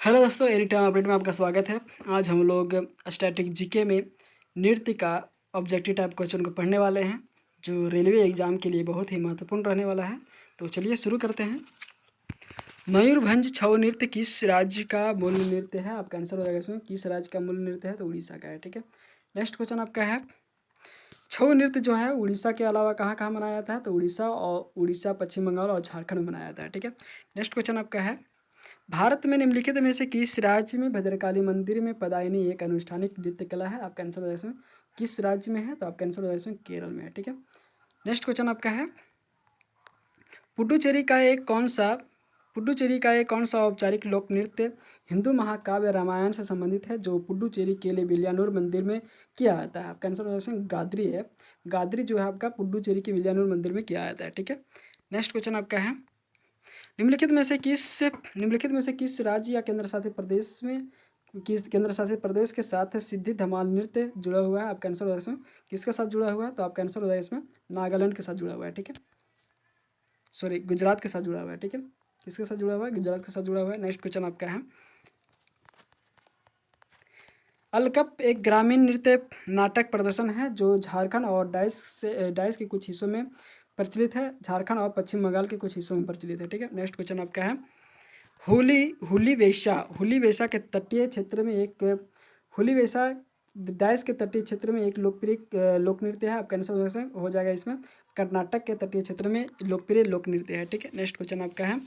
Hello दोस्तों, any time update में आपका स्वागत है। आज हम लोग स्टैटिक जीके में नृत्य का ऑब्जेक्टिव टाइप क्वेश्चन को पढ़ने वाले हैं, जो रेलवे एग्ज़ाम के लिए बहुत ही महत्वपूर्ण रहने वाला है। तो चलिए शुरू करते हैं। मयूरभंज छऊ नृत्य किस राज्य का मूल नृत्य है? आपका आंसर हो जाएगा इसमें, किस राज्य का मूल नृत्य है? तो उड़ीसा का है। ठीक है, नेक्स्ट क्वेश्चन आपका है, छऊ नृत्य जो है उड़ीसा के अलावा कहाँ कहाँ मनाया जाता है? तो उड़ीसा, पश्चिम बंगाल और झारखंड में मनाया जाता है। ठीक है, नेक्स्ट क्वेश्चन आपका है, भारत में निम्नलिखित में से किस राज्य में भद्रकाली मंदिर में पदायनी एक अनुष्ठानिक नृत्य कला है? आपका आंसर होगा इसमें, किस राज्य में है? तो आपका आंसर होगा इसमें केरल में है। ठीक है, नेक्स्ट क्वेश्चन आपका है, पुडुचेरी का एक कौन सा औपचारिक लोक नृत्य हिंदू महाकाव्य रामायण से संबंधित है, जो पुडुचेरी के लिए विलियानूर मंदिर में किया जाता है? आपका आंसर होगा इसमें गादरी है। गादरी जो है आपका पुडुचेरी के विलियानूर मंदिर में किया जाता है। ठीक है, नेक्स्ट क्वेश्चन आपका है, निम्नलिखित में से किस राज्य या केंद्र शासित प्रदेश के साथ सिद्धि धमाल नृत्य जुड़ा हुआ है? आपका आंसर होगा इसमें, किसके साथ जुड़ा हुआ है? तो आपका आंसर हो जाएगा इसमें नागालैंड के साथ जुड़ा हुआ है। ठीक है, सॉरी, गुजरात के साथ जुड़ा हुआ है। ठीक है, किसके साथ जुड़ा हुआ है? गुजरात के साथ जुड़ा हुआ है। नेक्स्ट क्वेश्चन आपका है, अलकप एक ग्रामीण नृत्य नाटक प्रदर्शन है जो झारखंड और डाइस के कुछ हिस्सों में प्रचलित है। झारखंड और पश्चिम बंगाल के कुछ हिस्सों में प्रचलित है। ठीक है, नेक्स्ट क्वेश्चन आपका है, हुली वेशा के तटीय क्षेत्र में एक हुली वेशा डाइस के तटीय क्षेत्र में एक लोकप्रिय लोक नृत्य है। आपका आंसर हो जाएगा इसमें कर्नाटक के तटीय क्षेत्र में लोकप्रिय लोक नृत्य है। ठीक है, नेक्स्ट क्वेश्चन आपका है,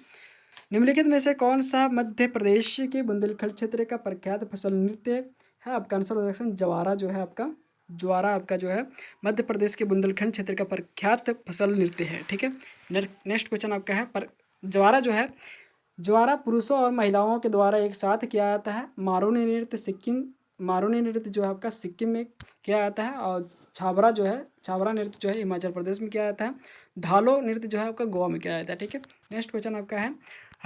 निम्नलिखित में से कौन सा मध्य प्रदेश के बुंदेलखंड क्षेत्र का प्रख्यात फसल नृत्य है? आपका आंसर हो जाएगा जवारा जो है आपका, ज्वारा आपका जो है मध्य प्रदेश के बुंदेलखंड क्षेत्र का प्रख्यात फसल नृत्य है। ठीक है, नेक्स्ट क्वेश्चन आपका है, पर ज्वारा जो है, ज्वारा पुरुषों और महिलाओं के द्वारा एक साथ किया जाता है। मारूनी नृत्य जो है आपका सिक्किम में किया जाता है, और छाबरा नृत्य जो है हिमाचल प्रदेश में किया जाता है। धालो नृत्य जो है आपका गोवा में किया जाता है। ठीक है, नेक्स्ट क्वेश्चन आपका है,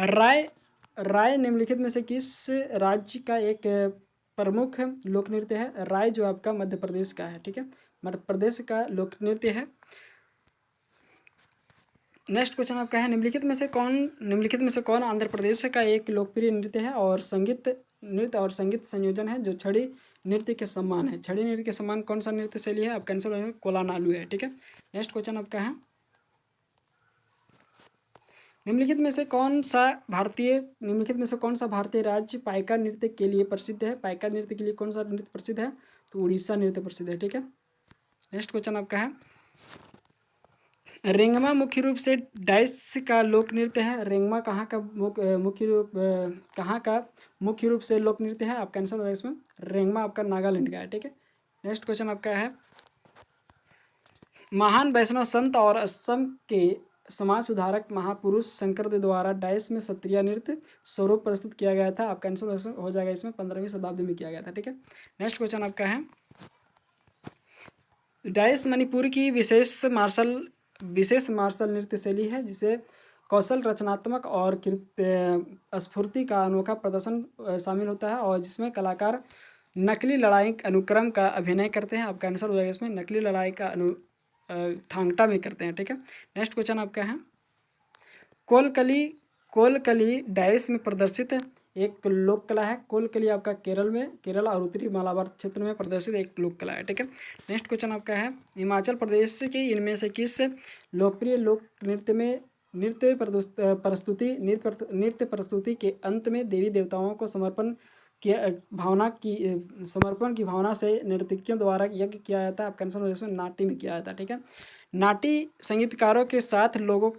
राय राय निम्नलिखित में से किस राज्य का एक प्रमुख लोक नृत्य है? राय जो आपका मध्य प्रदेश का है। ठीक है, मध्य प्रदेश का लोक नृत्य है। नेक्स्ट क्वेश्चन आपका है, निम्नलिखित में से कौन आंध्र प्रदेश का एक लोकप्रिय नृत्य है और संगीत संयोजन है जो छड़ी नृत्य के समान है? छड़ी नृत्य के समान कौन सा नृत्य शैली है? आपका आंसर होगा कोलानालू है। ठीक है, नेक्स्ट क्वेश्चन आपका है, निम्नलिखित में से कौन सा भारतीय राज्य पाइका नृत्य के लिए प्रसिद्ध है? पाइका नृत्य के लिए कौन सा नृत्य प्रसिद्ध है? तो उड़ीसा नृत्य प्रसिद्ध है। ठीक है, नेक्स्ट क्वेश्चन आपका है, रेंगमा मुख्य रूप से डाइस का लोक नृत्य है। रेंगमा कहाँ का मुख्य रूप से लोक नृत्य है? आपका आंसर होगा इसमें रेंगमा आपका नागालैंड का है। ठीक है, नेक्स्ट क्वेश्चन आपका है, महान वैष्णव संत और असम के समाज सुधारक महापुरुष शंकरदेव द्वारा डाइस में सत्रिया नृत्य स्वरूप प्रस्तुत किया गया था। आपका आंसर हो जाएगा इसमें 15वीं शताब्दी में किया गया था। ठीक है, नेक्स्ट क्वेश्चन आपका है, डाइस मणिपुर की विशेष मार्शल नृत्य शैली है जिसे कौशल, रचनात्मक और स्फूर्ति का अनोखा प्रदर्शन शामिल होता है, और जिसमें कलाकार नकली लड़ाई अनुक्रम का अभिनय करते हैं। आपका आंसर हो जाएगा इसमें नकली लड़ाई का थांगटा में करते हैं। ठीक है, नेक्स्ट क्वेश्चन आपका है, कोलकली डाइस में प्रदर्शित एक लोक कला है। कोलकली आपका केरल और उत्तरी मालाबार क्षेत्र में प्रदर्शित एक लोक कला है। ठीक है, नेक्स्ट क्वेश्चन आपका है, हिमाचल प्रदेश के इनमें से किस लोकप्रिय लोक नृत्य में नृत्य प्रस्तुति के अंत में देवी देवताओं को समर्पण की भावना से नर्तकियों द्वारा यज्ञ किया जाता है? आपका आंसर नाटी में किया जाता है। ठीक है, नाटी संगीतकारों के साथ लोगों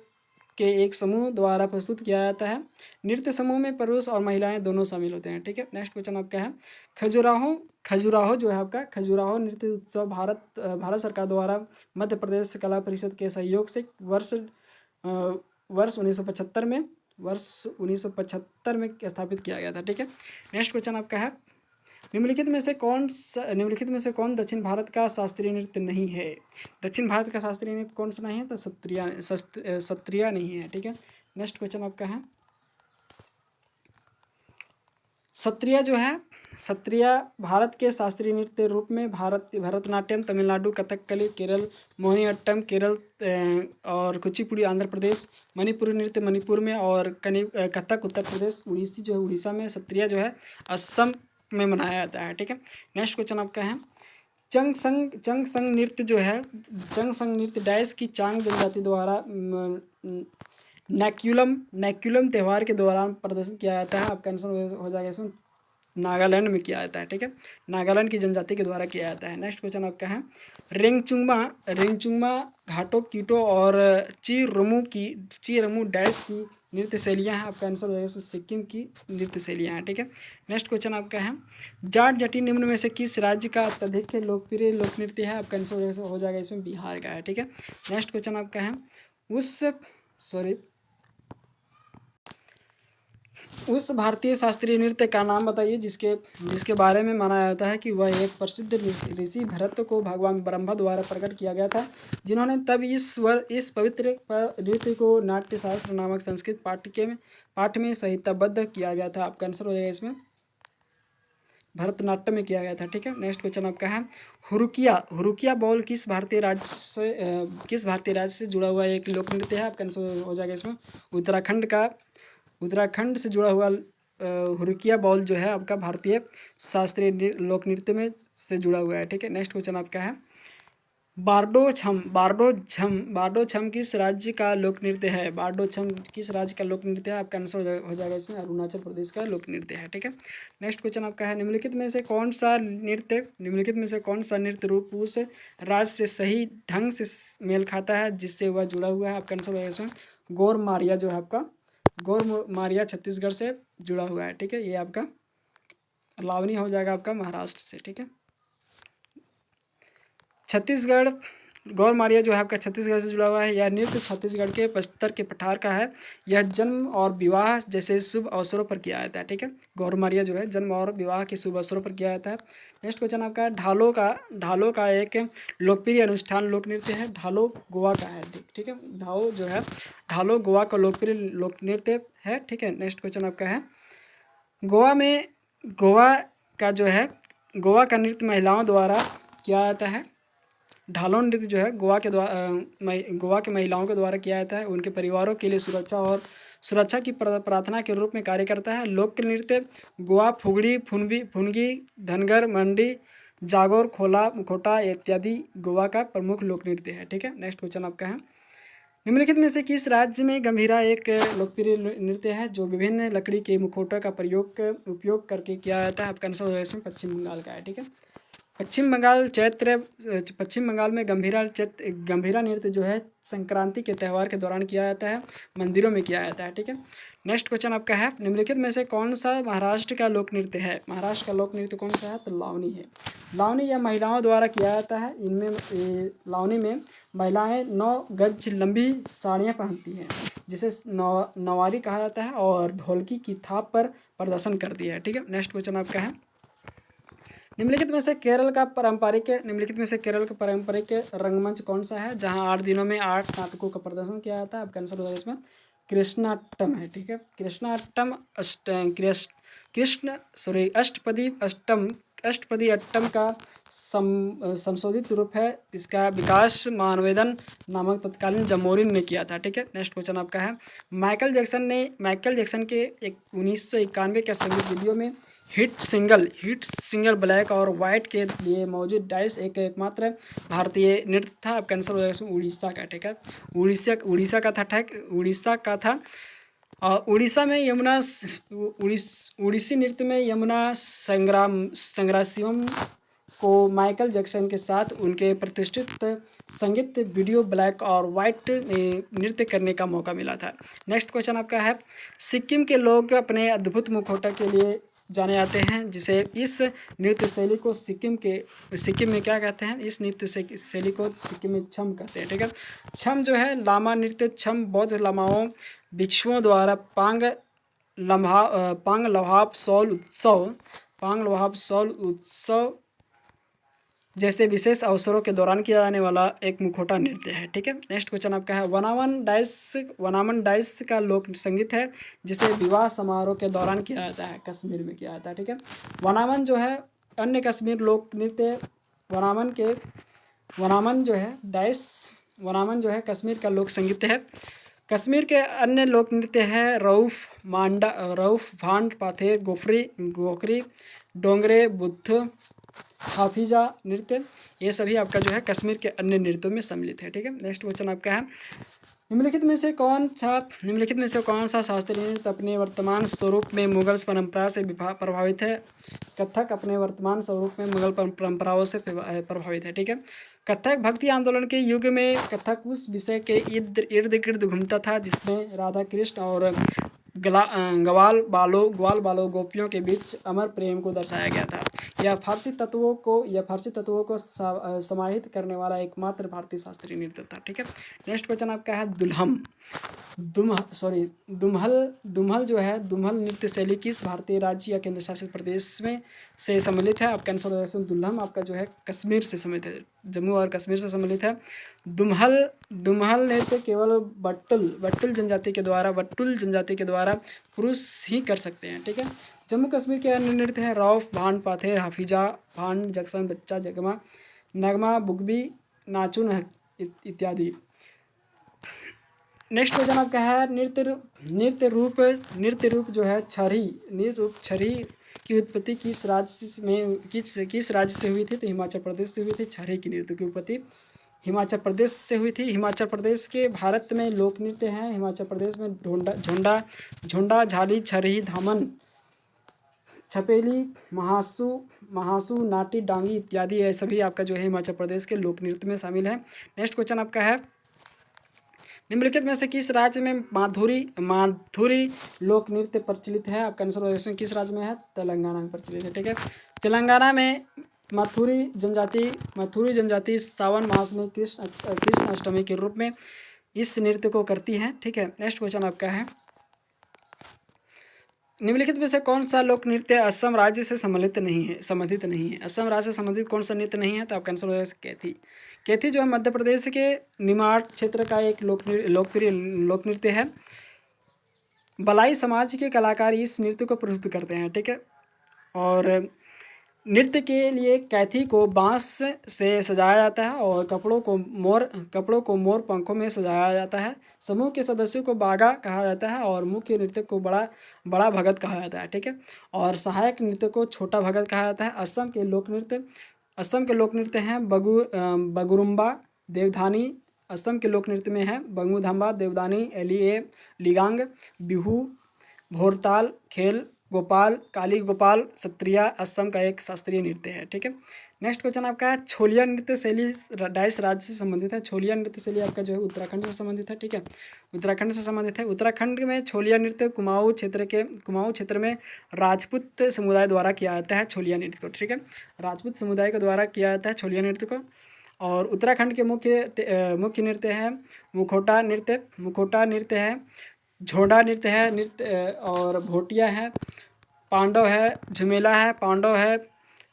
के एक समूह द्वारा प्रस्तुत किया जाता है। नृत्य समूह में पुरुष और महिलाएं दोनों शामिल होते हैं। ठीक है, नेक्स्ट क्वेश्चन आपका है, खजुराहो जो है आपका खजुराहो नृत्य उत्सव भारत सरकार द्वारा मध्य प्रदेश कला परिषद के सहयोग से वर्ष 1975 में स्थापित किया गया था। ठीक है, नेक्स्ट क्वेश्चन आपका है, निम्नलिखित में से कौन दक्षिण भारत का शास्त्रीय नृत्य नहीं है? दक्षिण भारत का शास्त्रीय नृत्य कौन सा नहीं है? तो सत्रिया नहीं है। ठीक है, नेक्स्ट क्वेश्चन आपका है, सत्रिया जो है, सत्रिया भारत के शास्त्रीय नृत्य रूप में भरतनाट्यम तमिलनाडु, कथकली केरल, मोहिनीअट्टम केरल और कुचिपुड़ी आंध्र प्रदेश, मणिपुरी नृत्य मणिपुर में और कथक उत्तर प्रदेश, उड़ीसी जो है उड़ीसा में, सत्रिया जो है असम में मनाया जाता है। ठीक है, नेक्स्ट क्वेश्चन आपका है चंगसंग नृत्य जो है, चंगसंग नृत्य डैश की चांग जनजाति द्वारा नैक्युलम त्यौहार के दौरान प्रदर्शित किया जाता है। आपका आंसर हो जाएगा इसमें नागालैंड में किया जाता है। ठीक है, नागालैंड की जनजाति के द्वारा किया जाता है। नेक्स्ट क्वेश्चन आपका है रेंगचुंगमा घाटो कीटो और चीरमू डैश की नृत्य शैलियाँ हैं। आपका आंसर हो जाएगा सिक्किम की नृत्य शैलियाँ हैं। ठीक है, नेक्स्ट क्वेश्चन आपका है जाट जटी निम्न में से किस राज्य का अत्यधिक लोकप्रिय लोक नृत्य है। आपका आंसर हो जाएगा इसमें बिहार का है। ठीक है, नेक्स्ट क्वेश्चन आपका है उस भारतीय शास्त्रीय नृत्य का नाम बताइए जिसके बारे में माना जाता है कि वह एक प्रसिद्ध ऋषि भरत को भगवान ब्रह्मा द्वारा प्रकट किया गया था, जिन्होंने तब इस पवित्र नृत्य को नाट्यशास्त्र नामक संस्कृत पाठ में संहिताबद्ध किया गया था। आपका आंसर हो जाएगा इसमें भरतनाट्यम में किया गया था। ठीक है, नेक्स्ट क्वेश्चन आपका है हुरुकिया बॉल किस भारतीय राज्य से जुड़ा हुआ एक लोक नृत्य है। आपका आंसर हो जाएगा इसमें उत्तराखंड से जुड़ा हुआ हुरुकिया बॉल जो है आपका भारतीय शास्त्रीय लोक नृत्य में से जुड़ा हुआ है। ठीक है, नेक्स्ट क्वेश्चन आपका है बारडो छम किस राज्य का लोक नृत्य है। बारडो छम किस राज्य का लोक नृत्य है। आपका आंसर हो जाएगा इसमें अरुणाचल प्रदेश का लोक नृत्य है। ठीक है, नेक्स्ट क्वेश्चन आपका है निम्नलिखित में से कौन सा नृत्य रूप उस राज्य से सही ढंग से मेल खाता है जिससे वह जुड़ा हुआ है। आपका आंसर हो जाएगा इसमें गौर मारिया जो है आपका गौर मारिया छत्तीसगढ़ से जुड़ा हुआ है। ठीक है, ये आपका लावनी हो जाएगा आपका महाराष्ट्र से। ठीक है, छत्तीसगढ़ गौर मारिया जो है आपका छत्तीसगढ़ से जुड़ा हुआ है। यह नृत्य छत्तीसगढ़ के बस्तर के पठार का है। यह जन्म और विवाह जैसे शुभ अवसरों पर किया जाता है। ठीक है, गौर मारिया जो है जन्म और विवाह के शुभ अवसरों पर किया जाता है। नेक्स्ट क्वेश्चन आपका है ढालो का एक लोकप्रिय अनुष्ठान लोक नृत्य है। ढालो गोवा का है। ठीक है, ढालो गोवा का लोकप्रिय लोक नृत्य है। ठीक है, नेक्स्ट क्वेश्चन आपका है गोवा का नृत्य महिलाओं द्वारा किया जाता है। ढालो नृत्य जो है गोवा के महिलाओं के द्वारा किया जाता है। उनके परिवारों के लिए सुरक्षा की प्रार्थना के रूप में कार्य करता है। लोक नृत्य गोवा फुगड़ी फुनगी धनगर मंडी जागोर खोटा इत्यादि गोवा का प्रमुख लोक नृत्य है। ठीक है, नेक्स्ट क्वेश्चन आपका है निम्नलिखित में से किस राज्य में गंभीरा एक लोकप्रिय नृत्य है जो विभिन्न लकड़ी के मुखौटों का उपयोग करके किया जाता है। आपका आंसर हो जाएगा इसमें पश्चिम बंगाल का है। ठीक है, पश्चिम बंगाल में गंभीरा नृत्य जो है संक्रांति के त्यौहार के दौरान किया जाता है, मंदिरों में किया जाता है। ठीक है, नेक्स्ट क्वेश्चन आपका है निम्नलिखित में से कौन सा महाराष्ट्र का लोक नृत्य है। महाराष्ट्र का लोक नृत्य कौन सा है, तो लावनी है। लावनी यह महिलाओं द्वारा किया जाता है। लावनी में महिलाएं 9 गज लंबी साड़ियाँ पहनती हैं जिसे नवारी कहा जाता है और ढोलकी की थाप पर प्रदर्शन करती है। ठीक है, नेक्स्ट क्वेश्चन आपका है निम्नलिखित में से केरल का पारंपरिक रंगमंच कौन सा है जहां 8 दिनों में 8 नाटकों का प्रदर्शन किया जाता है। आपका आंसर होगा इसमें कृष्णाट्टम है। ठीक है, कृष्णाट्टम अष्टपदी अट्टम का संशोधित रूप है। इसका विकास मानवेदन नामक तत्कालीन जमोरिन ने किया था। ठीक है, नेक्स्ट क्वेश्चन आपका है माइकल जैक्सन के 1991 के संगीत वीडियो में हिट सिंगल ब्लैक और वाइट के लिए मौजूद डाइस एकमात्र भारतीय नृत्य था। आपका आंसर हो जाएगा इसमें उड़ीसा का। ठीक है, उड़ीसा का था। उड़ीसा में उड़ीसी नृत्य में यमुना संग्रासियम को माइकल जैक्सन के साथ उनके प्रतिष्ठित संगीत वीडियो ब्लैक और वाइट में नृत्य करने का मौका मिला था। नेक्स्ट क्वेश्चन आपका है सिक्किम के लोग अपने अद्भुत मुखौटा के लिए जाने जाते हैं जिसे इस नृत्य शैली को सिक्किम में क्या कहते हैं। इस नृत्य शैली को सिक्किम में छम कहते हैं। ठीक है, छम जो है लामा नृत्य छम बौद्ध लामाओं भिक्षुओं द्वारा पांग लहाब सौल उत्सव जैसे विशेष अवसरों के दौरान किया जाने वाला एक मुखौटा नृत्य है। ठीक है, नेक्स्ट क्वेश्चन आपका है वनामन डाइस का लोक संगीत है जिसे विवाह समारोह के दौरान किया जाता है, कश्मीर में किया जाता है। ठीक है, वनामन जो है अन्य कश्मीर लोक नृत्य वनामन जो है कश्मीर का लोक संगीत है। कश्मीर के अन्य लोक नृत्य है रऊफ भांड पाथेर गोखरी डोंगरे बुद्ध हाफिजा नृत्य, ये सभी आपका जो है कश्मीर के अन्य नृत्यों में सम्मिलित है। ठीक है, नेक्स्ट क्वेश्चन आपका है निम्नलिखित में से कौन सा शास्त्रीय नृत्य अपने वर्तमान स्वरूप में मुगल परंपरा से प्रभावित है? कथक अपने वर्तमान स्वरूप में मुगल परंपराओं से प्रभावित है। ठीक है, कथक भक्ति आंदोलन के युग में कथक उस विषय के इर्द गिर्द घूमता था जिसमें राधा कृष्ण और ग्वाल बालों गोपियों के बीच अमर प्रेम को दर्शाया गया था। यह फारसी तत्वों को समाहित करने वाला एकमात्र भारतीय शास्त्रीय नृत्य था। ठीक है, नेक्स्ट क्वेश्चन आपका है दुम्हल जो है दुम्हल नृत्य शैली किस भारतीय राज्य या केंद्र शासित प्रदेश में से सम्मिलित है? आपका आंसर हो जाएगा दुल्हम, आपका जो है कश्मीर से सम्मिलित है, जम्मू और कश्मीर से सम्मिलित है। दुम्हल नृत्य केवल बट्टुल जनजाति के द्वारा पुरुष ही कर सकते हैं। ठीक है, जम्मू कश्मीर के अन्य नृत्य हैं रौफ भांड पाथेर हाफिजा भांड जक्सन बच्चा जगमा नगमा बुगबी नाचुन इत्यादि। नेक्स्ट क्वेश्चन आपका है नृत्य रूप जो है छरी की उत्पत्ति किस राज्य से हुई थी? तो हिमाचल प्रदेश से हुई थी। छरी की नृत्य की उत्पत्ति हिमाचल प्रदेश से हुई थी। हिमाचल प्रदेश के भारत में लोक नृत्य हैं। हिमाचल प्रदेश में झोंडा झाली छरी धामन छपेली महासू नाटी डांगी इत्यादि, ये सभी आपका जो है हिमाचल प्रदेश के लोक नृत्य में शामिल है। नेक्स्ट क्वेश्चन आपका है निम्नलिखित में से किस राज्य में माधुरी लोक नृत्य प्रचलित है? आपका आंसर किस राज्य में है? तेलंगाना में प्रचलित है। ठीक है, तेलंगाना में माथुरी जनजाति सावन मास में कृष्ण अष्टमी के रूप में इस नृत्य को करती है। ठीक है, नेक्स्ट क्वेश्चन आपका है निम्नलिखित में से कौन सा लोक नृत्य असम राज्य से संबंधित नहीं है? असम राज्य से संबंधित कौन सा नृत्य नहीं है? तो आपका आंसर हो जाएगा कैथी जो है मध्य प्रदेश के निमाड़ क्षेत्र का एक लोकप्रिय लोक नृत्य है। बलाई समाज के कलाकार इस नृत्य को प्रस्तुत करते हैं। ठीक है, और नृत्य के लिए कैथी को बांस से सजाया जाता है और कपड़ों को मोर पंखों में सजाया जाता है। समूह के सदस्यों को बागा कहा जाता है और मुख्य नृत्य को बड़ा भगत कहा जाता है। ठीक है, और सहायक नृत्य को छोटा भगत कहा जाता है। असम के लोक नृत्य हैं बगुरुम्बा देवधानी। असम के लोक नृत्य में है बंगुधम्बा देवदानी एलिए लिगांग बिहू भोरताल खेल गोपाल काली गोपाल सत्रिया असम का एक शास्त्रीय नृत्य है। ठीक है, नेक्स्ट क्वेश्चन आपका है छोलिया नृत्य शैली डाइस राज्य से संबंधित है। छोलिया नृत्य शैली आपका जो है उत्तराखंड से संबंधित है। ठीक है, उत्तराखंड से संबंधित है। उत्तराखंड में छोलिया नृत्य कुमाऊँ क्षेत्र में राजपूत समुदाय द्वारा किया जाता है छोलिया नृत्य को। ठीक है, राजपूत समुदाय के द्वारा किया जाता है छोलिया नृत्य को। और उत्तराखंड के मुख्य नृत्य है मुखौटा नृत्य है, झोड़ा नृत्य है और भोटिया है, पांडव है, झुमेला है,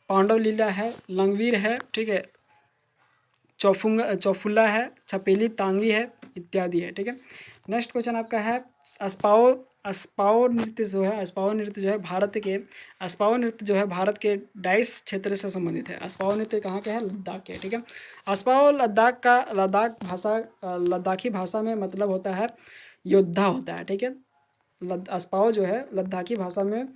पांडव लीला है, लंगवीर है। ठीक है, चौफुल्ला है, छपेली तांगी है इत्यादि है। ठीक है, नेक्स्ट क्वेश्चन आपका है अस्पाओ नृत्य जो है भारत के डाइस क्षेत्र से संबंधित है। अस्पाओ नृत्य कहाँ के है? लद्दाख के। ठीक है, अस्पाओ लद्दाखी भाषा में मतलब होता है योद्धा होता है। ठीक है, अस्पाओ जो है लद्दाखी भाषा में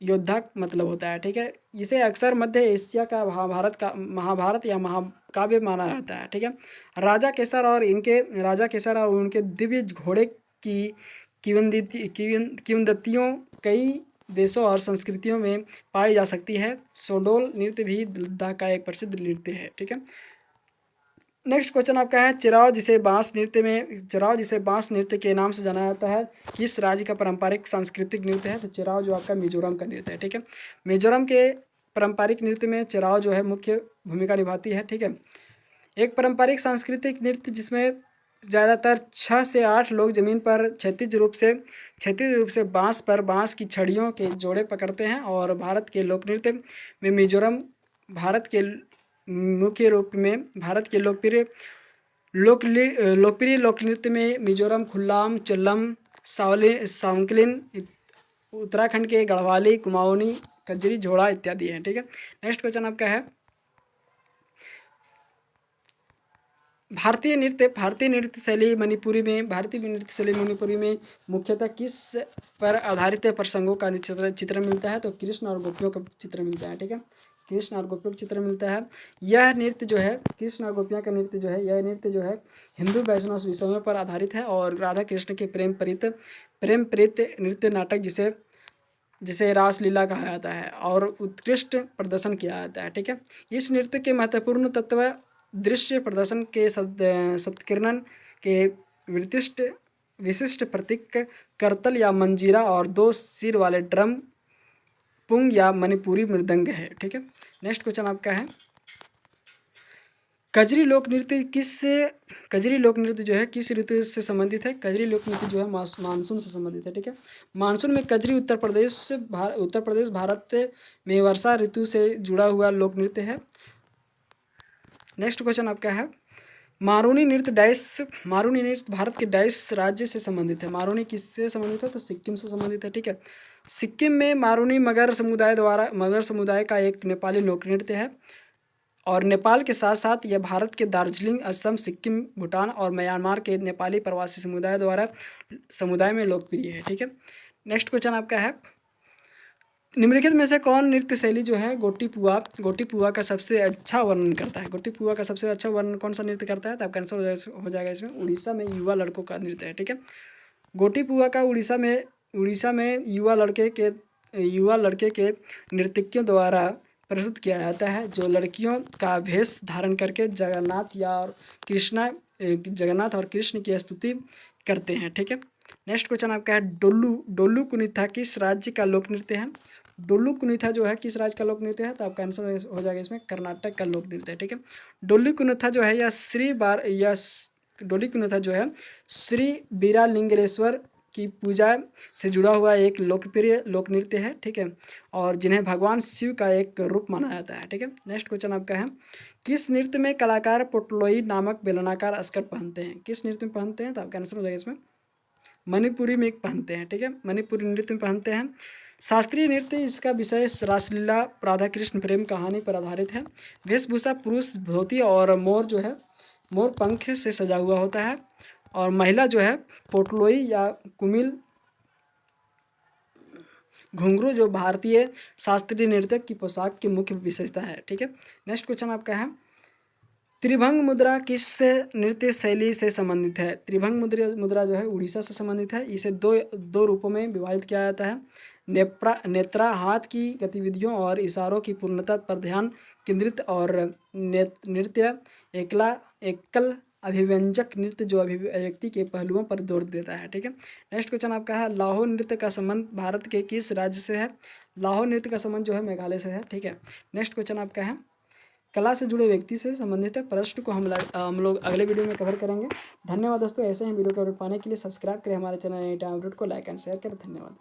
योद्धा मतलब होता है। ठीक है, इसे अक्सर मध्य एशिया का महाभारत या महाकाव्य माना जाता है। ठीक है, राजा केसर और उनके दिव्य घोड़े की किंवदंतियों कई देशों और संस्कृतियों में पाई जा सकती है। सोडोल नृत्य भी लद्दाख का एक प्रसिद्ध नृत्य है। ठीक है, नेक्स्ट क्वेश्चन आपका है चिराव जिसे बांस नृत्य के नाम से जाना जाता है किस राज्य का पारंपरिक सांस्कृतिक नृत्य है? तो चिराव जो आपका मिजोरम का नृत्य है। ठीक है, मिजोरम के पारंपरिक नृत्य में चिराव जो है मुख्य भूमिका निभाती है। ठीक है, एक पारंपरिक सांस्कृतिक नृत्य जिसमें ज़्यादातर 6 से 8 लोग जमीन पर क्षैतिज रूप से बांस की छड़ियों के जोड़े पकड़ते हैं। और भारत के लोक नृत्य में मिजोरम भारत के मुख्य रूप में भारत के लोकप्रिय लोक नृत्य में मिजोरम खुल्लाम, चल्लम, सांकलिन, उत्तराखंड के गढ़वाली, कुमाऊनी, कजरी, झोड़ा इत्यादि हैं। ठीक है, नेक्स्ट क्वेश्चन आपका है भारतीय नृत्य शैली मणिपुरी में मुख्यतः किस पर आधारित प्रसंगों का चित्र मिलता है? तो कृष्ण और गोपियों का चित्र मिलता है। ठीक है, कृष्ण और गोपियों का चित्र मिलता है। यह नृत्य जो है, कृष्ण और गोपियाँ का नृत्य जो है, यह नृत्य जो है हिंदू वैष्णव विषयों पर आधारित है और राधा कृष्ण के प्रेम प्रीत नृत्य नाटक जिसे रासलीला कहा जाता है और उत्कृष्ट प्रदर्शन किया जाता है। ठीक है, इस नृत्य के महत्वपूर्ण तत्व दृश्य प्रदर्शन के सत्कीर्णन के विशिष्ट प्रतीक करतल या मंजीरा और 2 सिर वाले ड्रम पुंग या मणिपुरी मृदंग है। ठीक है, नेक्स्ट क्वेश्चन आपका है कजरी लोक नृत्य जो है किस ऋतु से संबंधित है? कजरी लोक नृत्य जो है मानसून से संबंधित है। ठीक है, मानसून में कजरी उत्तर प्रदेश भारत में वर्षा ऋतु से जुड़ा हुआ लोक नृत्य है। नेक्स्ट क्वेश्चन आपका है मारूनी नृत्य भारत के डैश राज्य से संबंधित है। मारूनी किससे संबंधित है? तो सिक्किम से संबंधित है। ठीक है, सिक्किम में मारूनी मगर समुदाय का एक नेपाली लोक नृत्य है और नेपाल के साथ साथ यह भारत के दार्जिलिंग, असम, सिक्किम, भूटान और म्यांमार के नेपाली प्रवासी समुदाय में लोकप्रिय है। ठीक है, नेक्स्ट क्वेश्चन आपका है निम्नलिखित में से कौन नृत्य शैली जो है गोटी पुआ का सबसे अच्छा वर्णन करता है? गोटी पुआ का सबसे अच्छा वर्णन कौन सा नृत्य करता है? तो आपका आंसर हो जाएगा इसमें उड़ीसा में युवा लड़कों का नृत्य है। ठीक है, गोटी पुआ का उड़ीसा में युवा लड़के के नर्तकियों द्वारा प्रस्तुत किया जाता है जो लड़कियों का भेष धारण करके जगन्नाथ और कृष्ण की स्तुति करते हैं। ठीक है, नेक्स्ट क्वेश्चन आपका है डोल्लू कुनिथा किस राज्य का लोक नृत्य है? डोल्लू कुनिथा जो है किस राज्य का लोक नृत्य है? तो आपका आंसर हो जाएगा इसमें कर्नाटक का लोक नृत्य है। ठीक है, डोल्लू कुनिथा जो है श्री बीरालिंगेश्वर की पूजा से जुड़ा हुआ एक लोकप्रिय लोक नृत्य है। ठीक है, और जिन्हें भगवान शिव का एक रूप माना जाता है। ठीक है, नेक्स्ट क्वेश्चन आपका है किस नृत्य में कलाकार पोटलोई नामक बेलनाकार स्कर्ट पहनते हैं? किस नृत्य में पहनते हैं? तो आपका आंसर हो जाएगा इसमें मणिपुरी में पहनते हैं। ठीक है, मणिपुरी नृत्य में पहनते हैं। शास्त्रीय नृत्य इसका विषय रासलीला राधा कृष्ण प्रेम कहानी पर आधारित है। वेशभूषा पुरुष धोती और मोर पंख से सजा हुआ होता है और महिला जो है पोटलोई या कुमिल घुंघरू जो भारतीय शास्त्रीय नृत्य की पोशाक की मुख्य विशेषता है। ठीक है, नेक्स्ट क्वेश्चन आपका है त्रिभंग मुद्रा किस नृत्य शैली से संबंधित है? त्रिभंग मुद्रा जो है उड़ीसा से संबंधित है। इसे दो रूपों में विभाजित किया जाता है। नेत्रा हाथ की गतिविधियों और इशारों की पूर्णता पर ध्यान केंद्रित और नृत्य एकल अभिव्यंजक नृत्य जो अभिव्यक्ति के पहलुओं पर जोर देता है। ठीक है, नेक्स्ट क्वेश्चन आपका है लाहौर नृत्य का संबंध भारत के किस राज्य से है? लाहौर नृत्य का संबंध जो है मेघालय से है। ठीक है, नेक्स्ट क्वेश्चन आपका है कला से जुड़े व्यक्ति से संबंधित है। प्रश्न को हम लोग अगले वीडियो में कवर करेंगे। धन्यवाद दोस्तों, ऐसे ही वीडियो कवर पाने के लिए सब्सक्राइब करें हमारे चैनल एनी टाइम अपडेट को, लाइक एंड शेयर करें। धन्यवाद।